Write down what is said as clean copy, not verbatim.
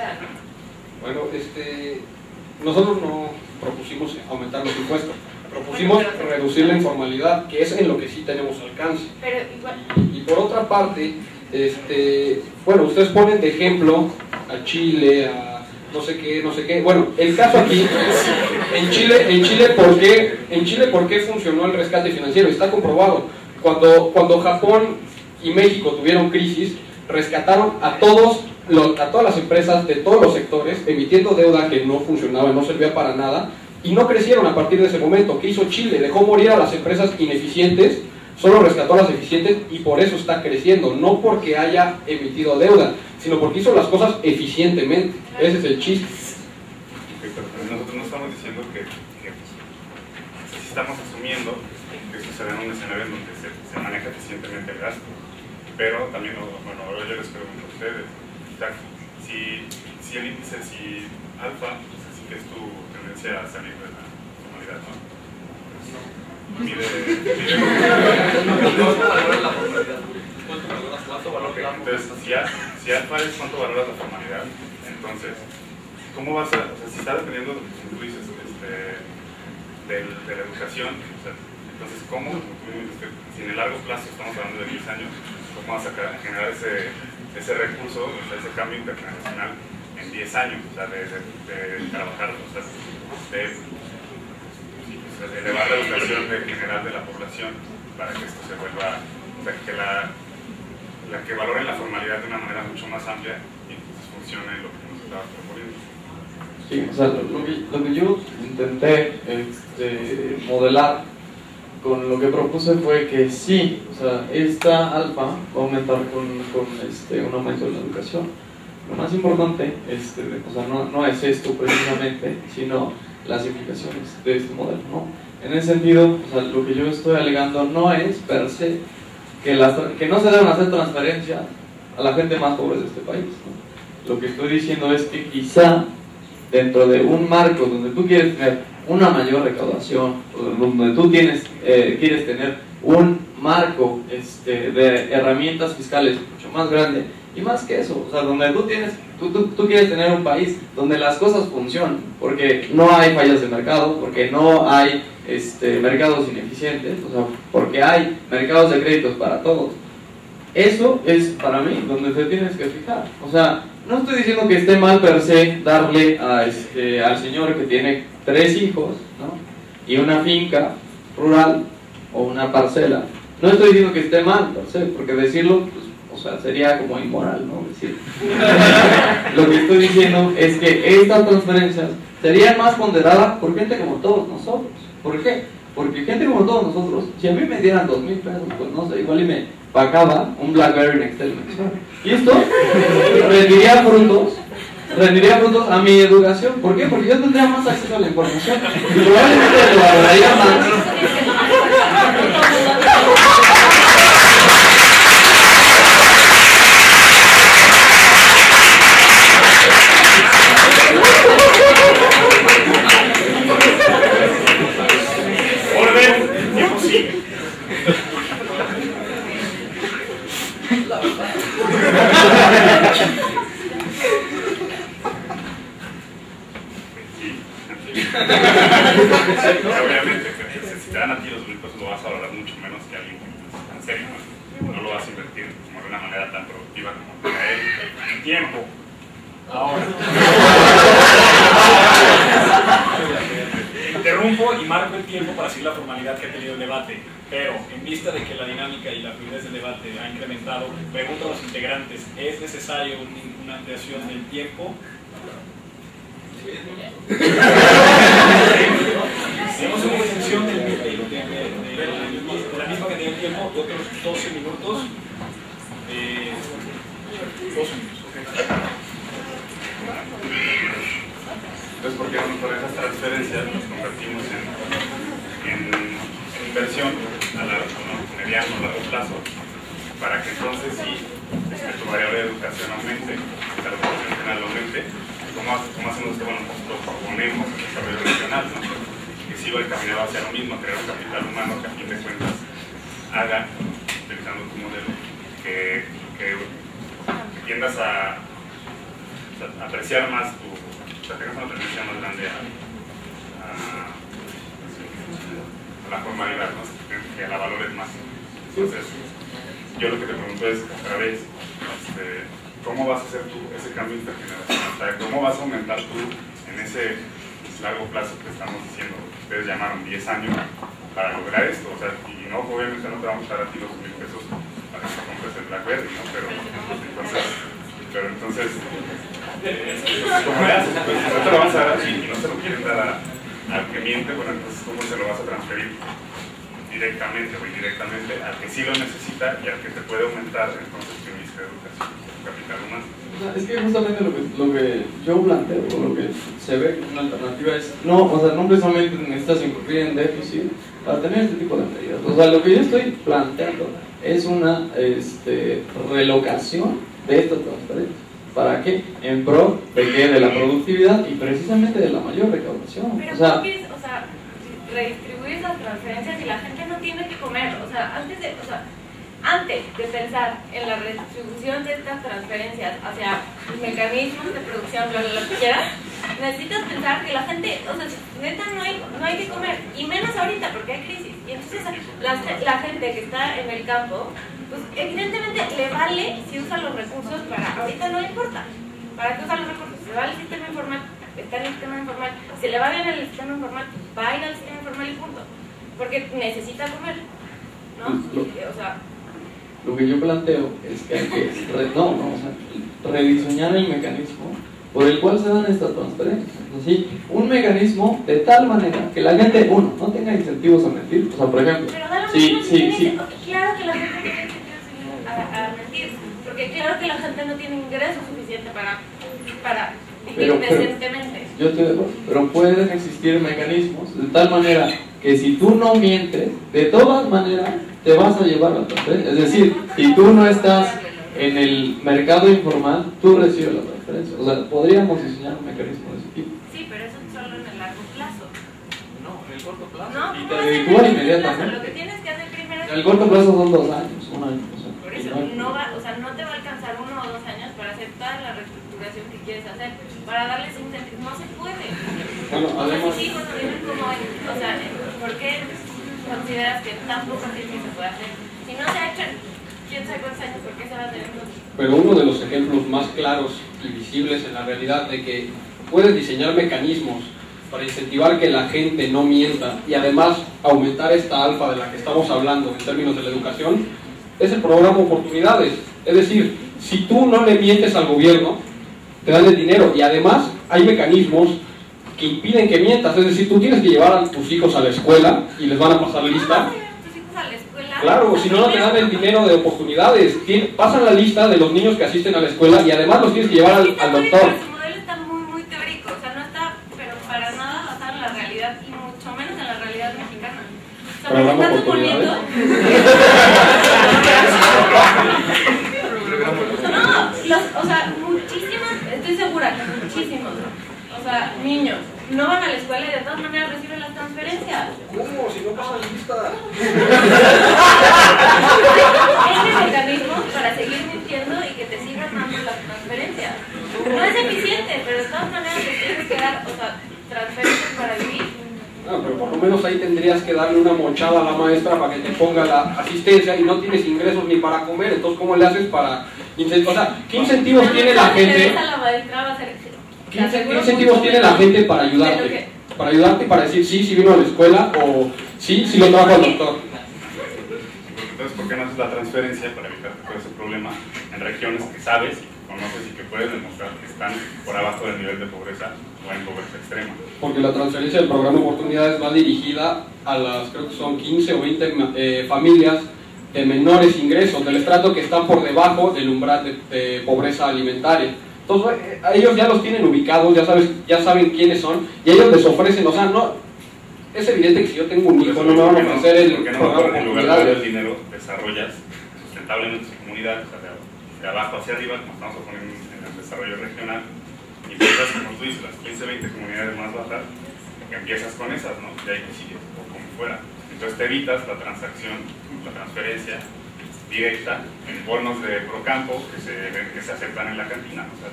sociedad, ¿no? Bueno, nosotros no propusimos aumentar los impuestos, propusimos reducir la informalidad, que es en lo que sí tenemos alcance. Pero igual... Y por otra parte, bueno, ustedes ponen de ejemplo a Chile, a no sé qué, no sé qué. Bueno, el caso aquí, en Chile, ¿por qué funcionó el rescate financiero? Está comprobado. Cuando Japón y México tuvieron crisis, rescataron a todas las empresas de todos los sectores, emitiendo deuda que no funcionaba, no servía para nada, y no crecieron a partir de ese momento. ¿Qué hizo Chile? Dejó morir a las empresas ineficientes, solo rescató a las eficientes, y por eso está creciendo, no porque haya emitido deuda, sino porque hizo las cosas eficientemente. Ese es el chiste. Pero nosotros no estamos diciendo que si estamos asumiendo que esto se da en un escenario en donde se maneja eficientemente el gasto. Pero también, bueno, ahora yo les pregunto a ustedes, si el índice, si alfa, pues así que es tu tendencia a salir de la formalidad, ¿no? Entonces, si alfa es cuánto valoras la formalidad, entonces, ¿cómo vas a, o sea, si está dependiendo, como tú dices, de la educación, o sea, entonces, ¿cómo, si en el largo plazo, estamos hablando de 10 años, cómo vas a generar ese recurso, o sea, ese cambio internacional en 10 años, o sea, de trabajar, o sea, de elevar la educación general de la población para que esto se vuelva, o sea, que que valoren la formalidad de una manera mucho más amplia y entonces funcione lo que nos estaba proponiendo. Sí, o sea, lo que yo intenté modelar con lo que propuse fue que sí, o sea, esta alfa va a aumentar con un aumento de la educación. Lo más importante, o sea, no es esto precisamente, sino las implicaciones de este modelo, ¿no? En ese sentido, o sea, lo que yo estoy alegando no es per se que no se deben hacer transferencias a la gente más pobre de este país, ¿no? Lo que estoy diciendo es que quizá dentro de un marco donde tú quieres tener una mayor recaudación, donde tú quieres tener un marco de herramientas fiscales mucho más grande, y más que eso, o sea, donde tú quieres tener un país donde las cosas funcionan, porque no hay fallas de mercado, porque no hay mercados ineficientes, o sea, porque hay mercados de créditos para todos. Eso es para mí donde te tienes que fijar. O sea, no estoy diciendo que esté mal per se darle al señor que tiene 3 hijos, ¿no? Y una finca rural o una parcela. No estoy diciendo que esté mal per se, porque decirlo, pues, o sea, sería como inmoral, ¿no? Decir. Lo que estoy diciendo es que estas transferencias serían más ponderadas por gente como todos nosotros. ¿Por qué? Porque gente como todos nosotros, si a mí me dieran 2,000 pesos, pues no sé, igual y me pagaba un BlackBerry Nextel mensual. Y esto rendiría frutos a mi educación. ¿Por qué? Porque yo tendría más acceso a la información y probablemente lo valoraría más. Obviamente, si te dan a ti los 1,000 pesos, lo vas a valorar mucho menos que alguien que es tan serio, ¿no? No lo vas a invertir como de una manera tan productiva como para él. En tiempo. Ahora. Interrumpo y marco el tiempo para seguir la formalidad que ha tenido el debate, pero en vista de que la dinámica y la fluidez del debate ha incrementado, pregunto a los integrantes, ¿es necesario una ampliación del tiempo? Tenemos una extensión de la misma cantidad de tiempo, otros 12 minutos. 12 minutos. Entonces, ¿por qué no con esas transferencias nos convertimos en inversión a mediano o largo plazo? Para que entonces sí, tu variable de educación aumente, la educación regional aumente. ¿Cómo hacemos esto? Bueno, nosotros proponemos el desarrollo regional, ¿no? Que sí va encaminado hacia lo mismo, crear un capital humano que a fin de cuentas haga, utilizando tu modelo, que tiendas a apreciar más tengas una tendencia más grande a la formalidad, ¿no? Que la valores más. Entonces, yo lo que te pregunto es, otra vez, ¿cómo vas a hacer tú ese cambio intergeneracional? O sea, ¿cómo vas a aumentar tú en ese largo plazo que estamos diciendo? Ustedes llamaron 10 años para lograr esto, o sea, y no, obviamente no te vamos a dar a ti los 1,000 pesos para que compres el BlackBerry, ¿no? Pero entonces, ¿cómo le haces? Pues no te lo vas a dar así y no se lo quieren dar al que miente, bueno, entonces ¿cómo se lo vas a transferir? Directamente o indirectamente al que sí lo necesita y al que te puede aumentar entonces tu índice de educación, capital humano. O sea, es que justamente lo que yo planteo, o lo que se ve como una alternativa es, no precisamente necesitas incurrir en déficit para tener este tipo de medidas. O sea, lo que yo estoy planteando es una relocación de esta transferencia. ¿Para qué? En pro de qué? De la productividad y precisamente de la mayor recaudación. Pero o sea, ¿cómo quieres, redistribuir esas transferencias y la gente no tiene que comer? O sea, antes de pensar en la redistribución de estas transferencias hacia mecanismos de producción, lo que quieras, necesitas pensar que la gente, o sea, neta no hay que comer, y menos ahorita porque hay crisis. Y entonces la gente que está en el campo, pues evidentemente le vale si usa los recursos para, ahorita no le importa, ¿para qué usa los recursos? Se va al sistema informal, está en el sistema informal, si le va bien el sistema informal, va a ir al sistema informal y punto, porque necesita comer, ¿no? O sea, lo que yo planteo es que hay que rediseñar el mecanismo por el cual se dan estas transferencias. Así, un mecanismo de tal manera que la gente, uno, no tenga incentivos a mentir. O sea, por ejemplo, pero da lo sí. Claro que la gente no tiene incentivos a mentir, porque claro que la gente no tiene ingreso suficiente para vivir decentemente. Yo estoy de acuerdo, pero pueden existir mecanismos de tal manera que si tú no mientes, de todas maneras te vas a llevar la transferencia. Es decir, si tú no estás en el mercado informal, tú recibes la transferencia. O sea, podríamos diseñar un mecanismo de ese tipo. Sí, pero eso solo en el largo plazo. No, en el corto plazo. No, y no te es dedicas en el inmediatamente. Lo que tienes que hacer primero es... En el corto plazo son 2 años, 1 año. O sea, por eso, no te va a alcanzar 1 o 2 años para hacer toda la reestructuración que quieres hacer, para darles incentivos. No se puede. Bueno, además... Sí, bueno, dime cómo es. O sea, ¿por qué consideras que tan poco tiempo se puede hacer? Si no se ha hecho, quién sabe cuántos años, ¿por qué se va a tener? Pero uno de los ejemplos más claros y visibles en la realidad de que puedes diseñar mecanismos para incentivar que la gente no mienta y además aumentar esta alfa de la que estamos hablando en términos de la educación, es el programa Oportunidades. Es decir, si tú no le mientes al gobierno, te dan el dinero y además hay mecanismos que impiden que mientas. Es decir, tú tienes que llevar a tus hijos a la escuela y les van a pasar lista. Claro, si no, no te dan el dinero de oportunidades. Pasan la lista de los niños que asisten a la escuela y además los tienes que llevar al doctor. Su modelo está muy teórico, o sea, no está, pero para nada basado en la realidad y mucho menos en la realidad mexicana. O sea, me estás suponiendo... No, o sea, muchísimas, estoy segura que muchísimos, o sea, niños no van a la escuela y de todas maneras reciben las transferencias. ¿Cómo? Si no pasan lista. Hay mecanismos para seguir mintiendo y que te sigan dando las transferencias. No es eficiente, pero de todas maneras te tienes que dar, o sea, transferencias para vivir. No, pero por lo menos ahí tendrías que darle una mochada a la maestra para que te ponga la asistencia y no tienes ingresos ni para comer. Entonces, ¿cómo le haces para...? O sea, ¿qué incentivos tiene la gente? ¿Qué incentivos tiene la gente para ayudarte? Para ayudarte, para decir sí vino a la escuela o sí lo trajo al doctor. Entonces, ¿por qué no haces la transferencia para evitar todo ese problema en regiones que sabes, conoces y que puedes demostrar que están por abajo del nivel de pobreza o en pobreza extrema? Porque la transferencia del programa Oportunidades va dirigida a las, creo que son 15 o 20 familias de menores ingresos, del estrato que está por debajo del umbral de pobreza alimentaria. Entonces, a ellos ya los tienen ubicados, ya saben quiénes son, y ellos les ofrecen, o sea, no, es evidente que si yo tengo un hijo no me van a ofrecer el programa en lugar de dar el dinero, desarrollas sustentablemente su comunidad, o sea, de abajo hacia arriba, como estamos poniendo en el desarrollo regional, y empiezas, como tú dices, las 15, 20 comunidades más bajas, que empiezas con esas, ¿no? De ahí que sigues, o como fuera. Entonces te evitas la transacción, la transferencia directa en bonos de Procampo que se aceptan en la cantina. O sea,